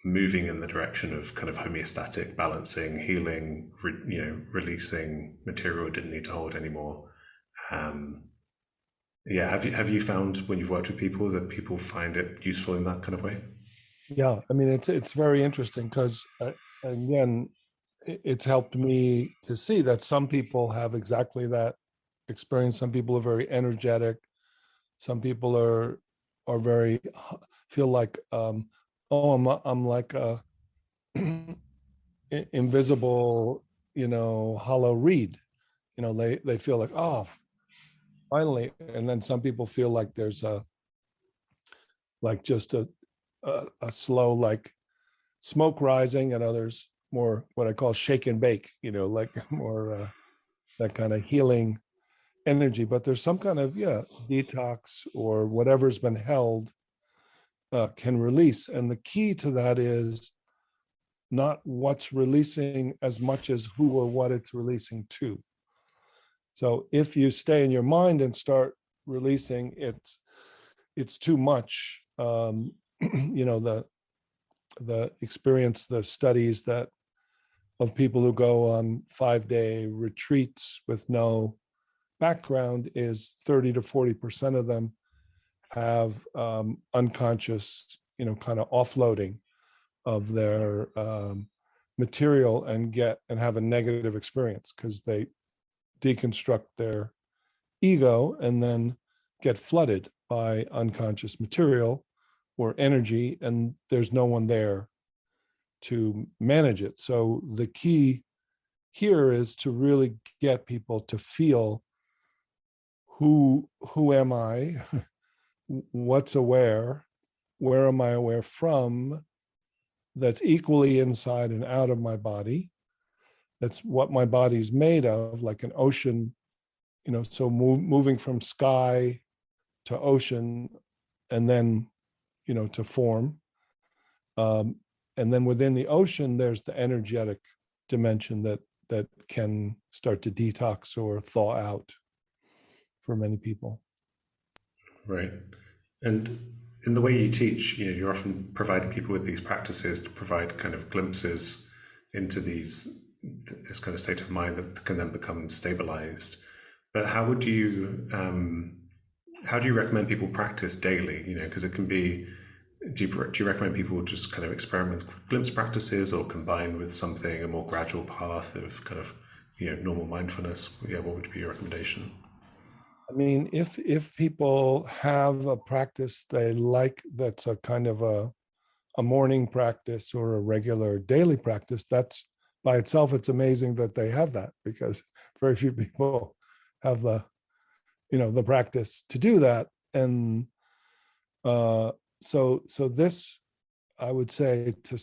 moving in the direction of kind of homeostatic balancing, healing, releasing material it didn't need to hold anymore. Yeah, have you found when you've worked with people that people find it useful in that kind of way? Yeah, I mean, it's very interesting because again, it's helped me to see that some people have exactly that experience. Some people are very energetic. Some people are very feel like I'm like a invisible, hollow reed. They feel like, oh, finally, and then some people feel like there's just a slow like smoke rising, and others more what I call shake and bake, like more that kind of healing energy. But there's some kind of detox, or whatever's been held can release. And the key to that is not what's releasing as much as who or what it's releasing to. So if you stay in your mind and start releasing, it's too much. The experience, the studies that of people who go on 5-day retreats with no background is 30 to 40% of them have unconscious, kind of offloading of their material and have a negative experience because they deconstruct their ego and then get flooded by unconscious material or energy, and there's no one there to manage it. So the key here is to really get people to feel who am I, what's aware, where am I aware from, that's equally inside and out of my body. That's what my body's made of, like an ocean, so moving from sky to ocean, and then, to form. And then within the ocean, there's the energetic dimension that can start to detox or thaw out for many people. Right. And in the way you teach, you're often providing people with these practices to provide kind of glimpses into this kind of state of mind that can then become stabilized. But how do you recommend people practice daily? Because it can be, do you recommend people just kind of experiment with glimpse practices, or combine with something, a more gradual path of kind of, normal mindfulness? What would be your recommendation? I mean, if people have a practice they like, that's a kind of a morning practice or a regular daily practice, that's by itself, it's amazing that they have that, because very few people have the practice to do that. And so this, I would say, to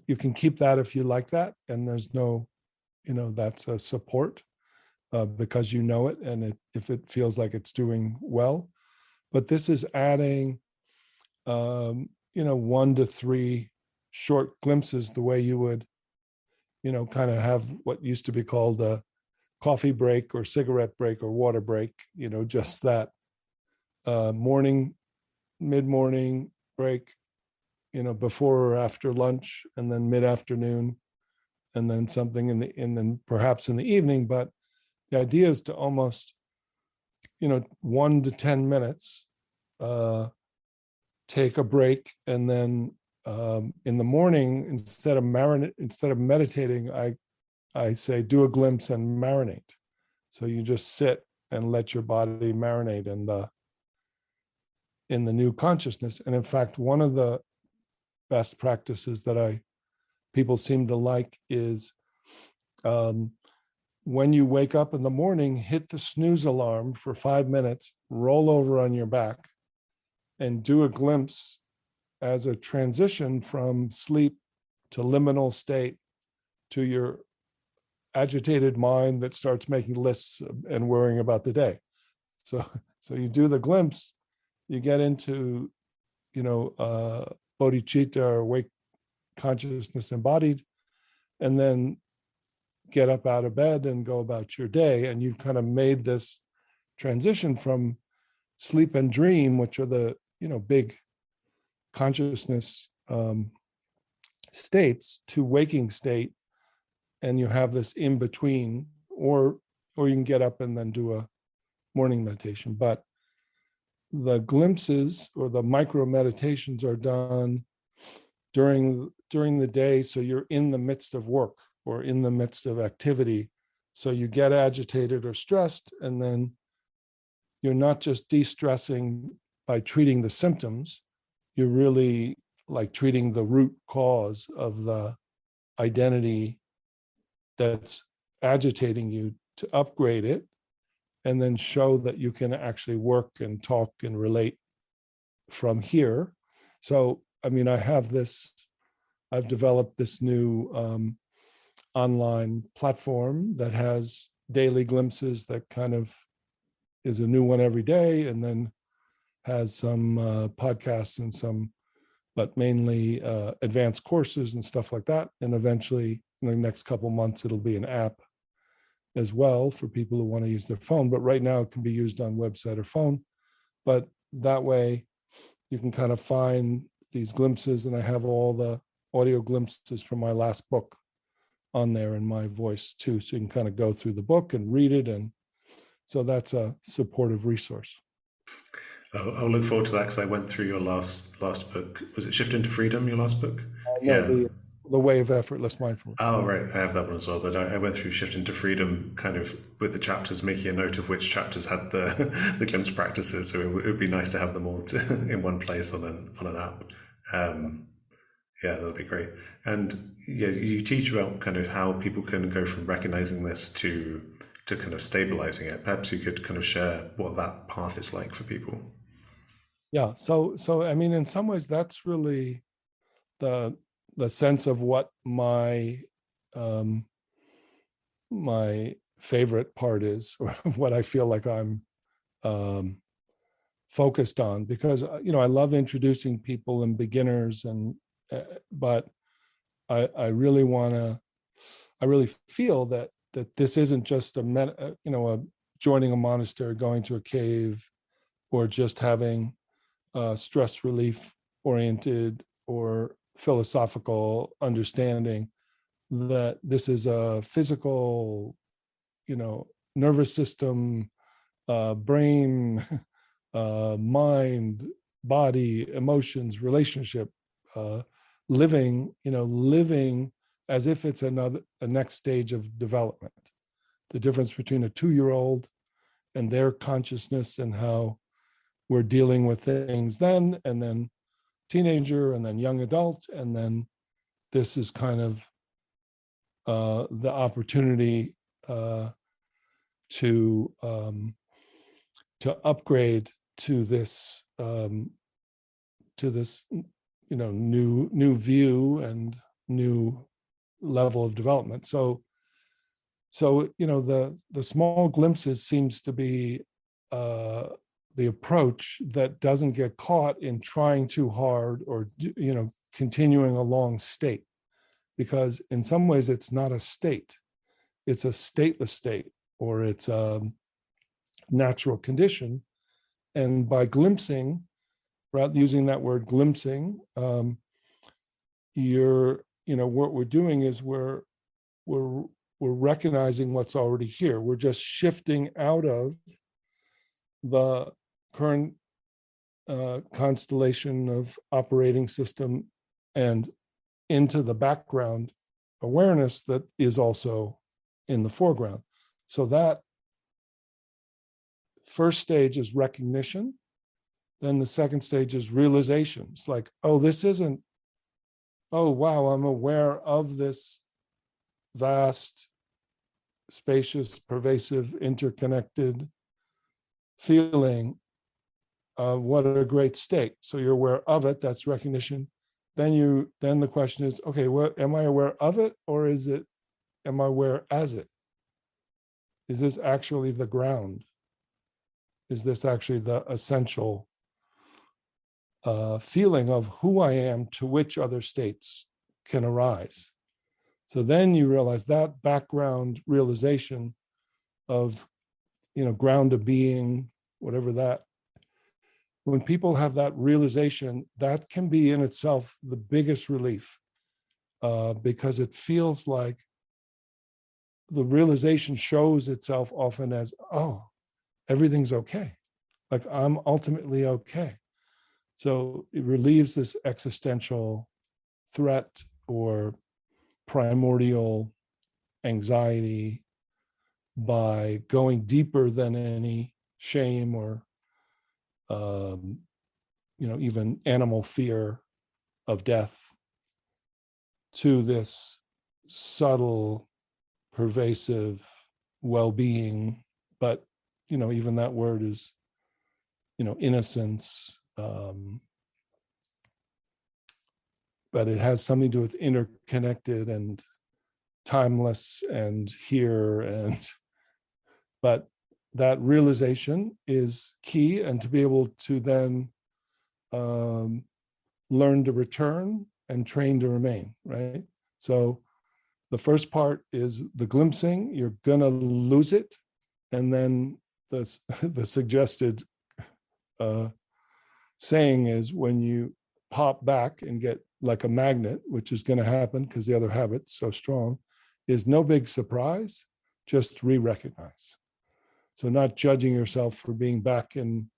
you can keep that if you like that, and there's no, that's a support. Because it, and if it feels like it's doing well. But this is adding, 1 to 3 short glimpses, the way you would, kind of have what used to be called a coffee break or cigarette break or water break, just that morning, mid-morning break, before or after lunch, and then mid-afternoon, and then something then perhaps in the evening. But the idea is to almost, 1 to 10 minutes, take a break, and then in the morning, instead of meditating, I say do a glimpse and marinate. So you just sit and let your body marinate in the new consciousness. And in fact, one of the best practices that people seem to like is, when you wake up in the morning, hit the snooze alarm for 5 minutes, roll over on your back, and do a glimpse as a transition from sleep to liminal state to your agitated mind that starts making lists and worrying about the day. So you do the glimpse, you get into, bodhicitta, or awake consciousness embodied, and then get up out of bed and go about your day. And you've kind of made this transition from sleep and dream, which are the, big consciousness states, to waking state. And you have this in between, or you can get up and then do a morning meditation. But the glimpses or the micro meditations are done during the day. So you're in the midst of work or in the midst of activity. So you get agitated or stressed, and then you're not just de-stressing by treating the symptoms, you're really like treating the root cause of the identity that's agitating you, to upgrade it and then show that you can actually work and talk and relate from here. So, I mean, I've developed this new online platform that has daily glimpses that kind of is a new one every day, and then has some podcasts and some, but mainly advanced courses and stuff like that. And eventually, in the next couple months, it'll be an app as well for people who want to use their phone. But right now, it can be used on website or phone. But that way, you can kind of find these glimpses, and I have all the audio glimpses from my last book on there in my voice too. So you can kind of go through the book and read it. And so that's a supportive resource. I'll look forward to that, because I went through your last book. Was it Shift into Freedom, your last book? No, Yeah. the Way of Effortless Mindfulness. Oh, right. I have that one as well. But I went through Shift into Freedom kind of with the chapters, making a note of which chapters had the glimpse practices. So it would be nice to have them all in one place on an app. Yeah, that'll be great. And yeah, you teach about kind of how people can go from recognizing this to kind of stabilizing it. Perhaps you could kind of share what that path is like for people. Yeah. So I mean, in some ways, that's really the sense of what my my favorite part is, or what I feel like I'm focused on, because I love introducing people and beginners, and but I really feel that this isn't just a joining a monastery, going to a cave, or just having stress relief oriented or philosophical understanding. That this is a physical, nervous system, brain, mind, body, emotions, relationship, living as if it's a next stage of development. The difference between a 2-year-old and their consciousness, and how we're dealing with things then, and then teenager, and then young adult, and then this is kind of the opportunity to upgrade to this new view and new level of development. So the small glimpses seems to be the approach that doesn't get caught in trying too hard, or continuing a long state, because in some ways it's not a state, it's a stateless state, or it's a natural condition. And by glimpsing, rather using that word glimpsing, what we're doing is we're recognizing what's already here. We're just shifting out of the current constellation of operating system and into the background awareness that is also in the foreground. So that first stage is recognition. Then the second stage is realization. It's like, oh, this isn't, oh, wow, I'm aware of this vast, spacious, pervasive, interconnected feeling. What a great state. So you're aware of it, that's recognition. Then the question is, okay, what am I aware of it, or am I aware as it? Is this actually the ground? Is this actually the essential feeling of who I am, to which other states can arise? So then you realize that background realization of, ground of being, whatever that, when people have that realization, that can be in itself the biggest relief, because it feels like the realization shows itself often as, oh, everything's okay. Like, I'm ultimately okay. So it relieves this existential threat or primordial anxiety by going deeper than any shame or even animal fear of death, to this subtle, pervasive well-being, but even that word is, innocence, but it has something to do with interconnected and timeless and here, but that realization is key, and to be able to then learn to return and train to remain, right? So the first part is the glimpsing. You're gonna lose it, and then the suggested saying is, when you pop back and get like a magnet, which is going to happen because the other habit's so strong, is no big surprise, just re-recognize. So not judging yourself for being back in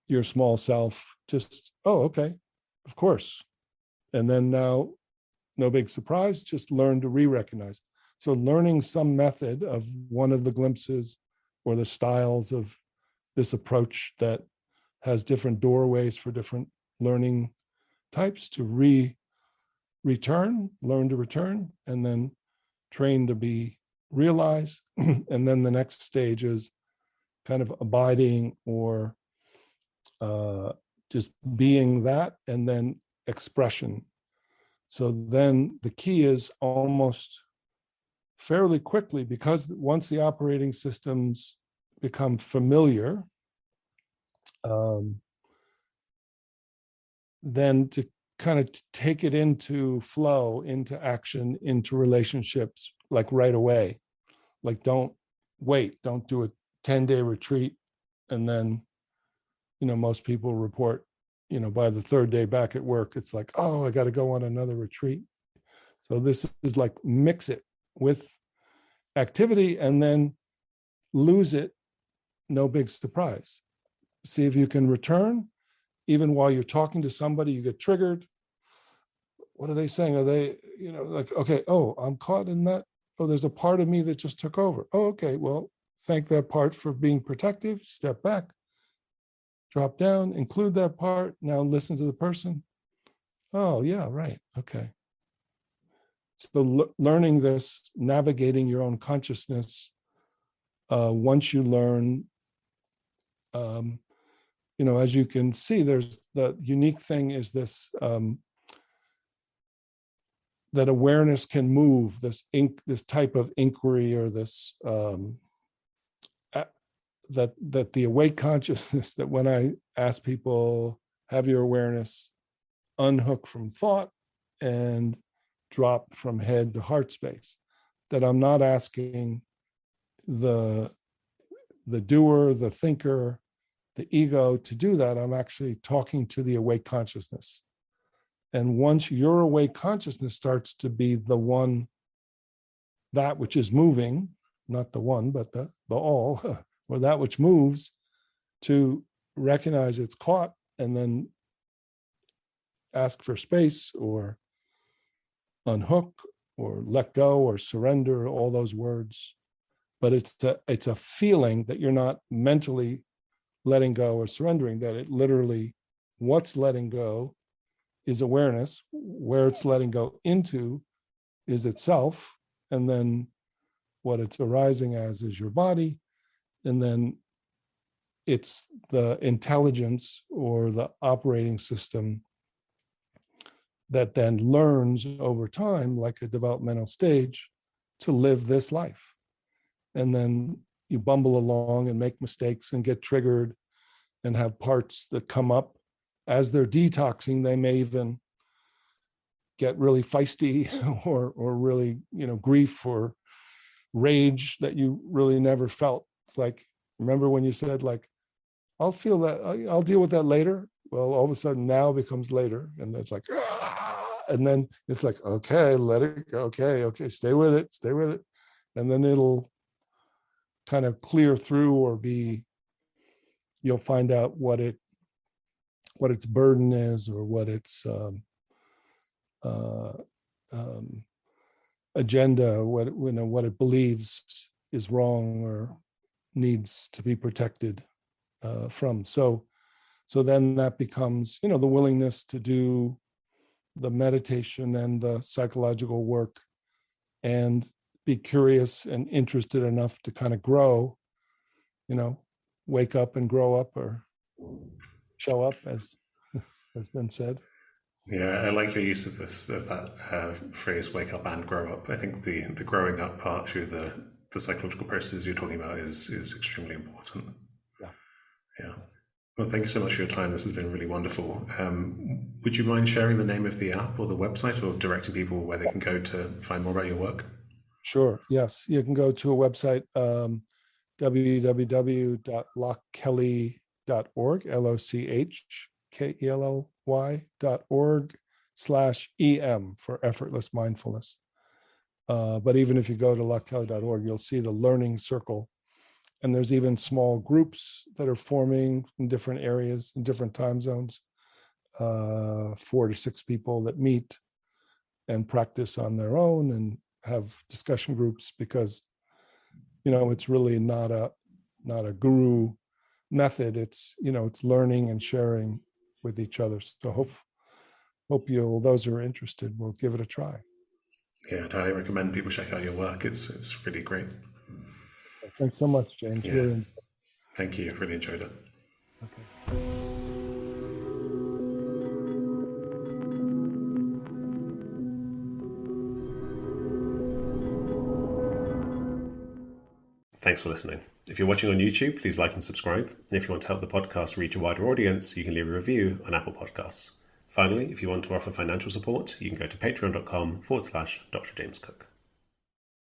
your small self, just, oh, okay, of course. And then now, no big surprise, just learn to re-recognize. So learning some method of one of the glimpses or the styles of this approach that has different doorways for different learning types to return, learn to return, and then train to be realized. And then the next stage is kind of abiding, or just being that, and then expression. So then the key is almost fairly quickly, because once the operating systems become familiar, then to kind of take it into flow, into action, into relationships, like right away. Like, don't wait, don't do a 10-day retreat. And then, most people report, by the third day back at work, it's like, oh, I got to go on another retreat. So this is like, mix it with activity and then lose it, no big surprise. See if you can return. Even while you're talking to somebody, you get triggered. What are they saying? Are they, like, okay, oh, I'm caught in that. Oh, there's a part of me that just took over. Oh, okay, well, thank that part for being protective. Step back, drop down, include that part. Now listen to the person. Oh, yeah, right. Okay. So learning this, navigating your own consciousness, once you learn, as you can see, there's the unique thing is this, that awareness can move, this type of inquiry, or this, that the awake consciousness, that when I ask people, have your awareness unhook from thought and drop from head to heart space, that I'm not asking the doer, the thinker, the ego to do that. I'm actually talking to the awake consciousness. And once your awake consciousness starts to be the one, that which is moving, not the one, but the all, or that which moves, to recognize it's caught and then ask for space, or unhook, or let go, or surrender, all those words. But it's a feeling that you're not mentally letting go or surrendering, that it literally, what's letting go is awareness, where it's letting go into is itself, and then what it's arising as is your body, and then it's the intelligence or the operating system that then learns over time, like a developmental stage, to live this life. And then you bumble along and make mistakes and get triggered and have parts that come up as they're detoxing. They may even get really feisty or really, grief or rage that you really never felt. It's like, remember when you said, like, I'll feel that, I'll deal with that later. Well, all of a sudden now becomes later, and it's like, and then it's like, okay, let it go. Okay, stay with it. And then it'll kind of clear through, or you'll find out what its burden is, or what its agenda, what it believes is wrong or needs to be protected from. So then that becomes, the willingness to do the meditation and the psychological work, and be curious and interested enough to kind of grow, wake up and grow up, or show up, as has been said. Yeah, I like your use of that phrase "wake up and grow up." I think the growing up part through the psychological processes you're talking about is extremely important. Yeah. Yeah. Well, thank you so much for your time. This has been really wonderful. Would you mind sharing the name of the app or the website, or directing people where they can go to find more about your work? Sure. Yes, you can go to a website, www.lochkelly.org, LOCHKELLY.org/EM for effortless mindfulness. But even if you go to lochkelly.org, you'll see the learning circle. And there's even small groups that are forming in different areas, in different time zones, 4 to 6 people that meet and practice on their own and have discussion groups, because, it's really not a guru method. It's, it's learning and sharing with each other. So hope those who are interested will give it a try. Yeah, I'd highly recommend people check out your work. It's really great. Thanks so much, James. Yeah. Really. Thank you. I've really enjoyed it. Okay. Thanks for listening. If you're watching on YouTube, please like and subscribe. And if you want to help the podcast reach a wider audience, you can leave a review on Apple Podcasts. Finally, if you want to offer financial support, you can go to patreon.com/Dr. James Cook.